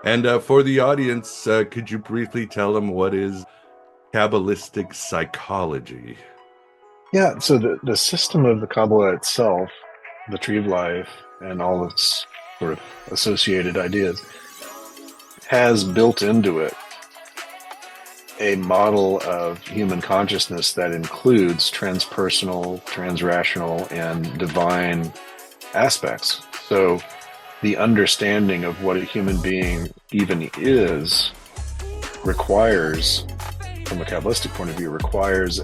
And for the audience, could you briefly tell them what is Kabbalistic psychology? Yeah, so the system of the Kabbalah itself, the tree of life, and all its sort of associated ideas, has built into it a model of human consciousness that includes transpersonal, transrational, and divine aspects. So the understanding of what a human being even is requires, from a Kabbalistic point of view, requires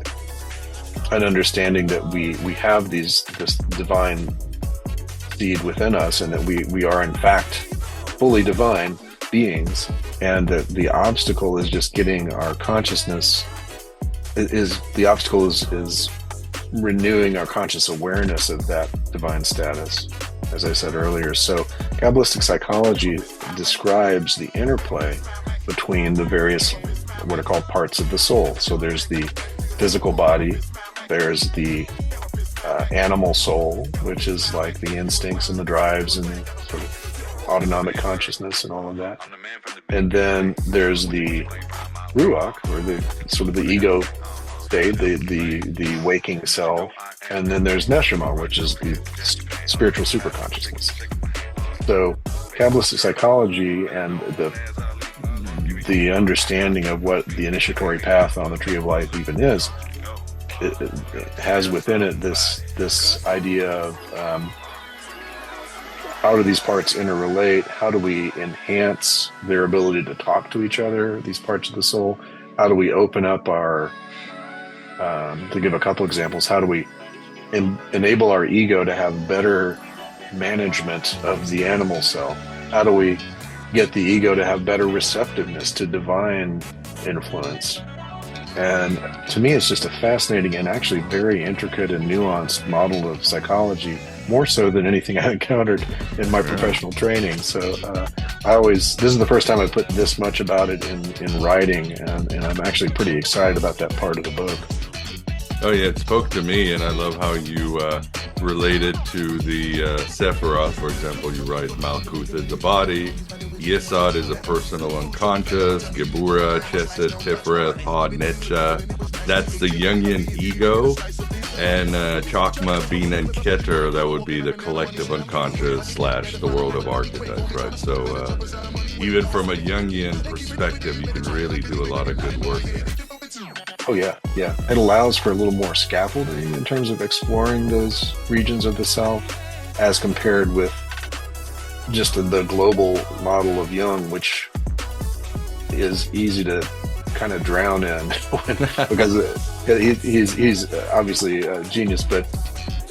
an understanding that we have this divine seed within us, and that we are in fact fully divine beings, and that the obstacle is just getting our consciousness is the obstacle is renewing our conscious awareness of that divine status, as I said earlier. So Kabbalistic psychology describes the interplay between the various what are called parts of the soul. So there's the physical body, there's the animal soul, which is like the instincts and the drives and the sort of autonomic consciousness and all of that. And then there's the ruach, or the sort of the ego state, the waking self. And then there's neshama, which is the spiritual superconsciousness. So Kabbalistic psychology and the understanding of what the initiatory path on the tree of life even is, it has within it this idea of how do these parts interrelate? How do we enhance their ability to talk to each other, these parts of the soul? How do we open up our, to give a couple examples, how do we enable our ego to have better management of the animal self? How do we get the ego to have better receptiveness to divine influence? And to me, it's just a fascinating and actually very intricate and nuanced model of psychology, more so than anything I encountered in my professional training. So this is the first time I put this much about it in writing, and I'm actually pretty excited about that part of the book. Oh yeah, it spoke to me, and I love how you related to the Sephiroth. For example, you write Malkuth is the body, Yesod is a personal unconscious, Gebura, Chesed, Tiferet, Hod, Netcha. That's the Jungian ego, and Chakma, Bina, and Keter, that would be the collective unconscious / the world of archetypes, right? So even from a Jungian perspective, you can really do a lot of good work there. Oh yeah, yeah. It allows for a little more scaffolding in terms of exploring those regions of the self, as compared with just the global model of Jung, which is easy to kind of drown in because he's obviously a genius, but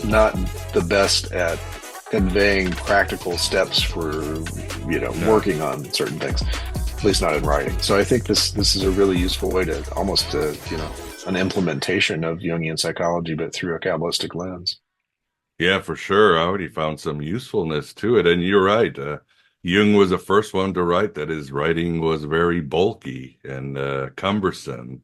not the best at conveying practical steps for working on certain things, at least not in writing. So I think this is a really useful way to almost an implementation of Jungian psychology, but through a Kabbalistic lens. Yeah, for sure. I already found some usefulness to it. And you're right. Jung was the first one to write that his writing was very bulky and cumbersome.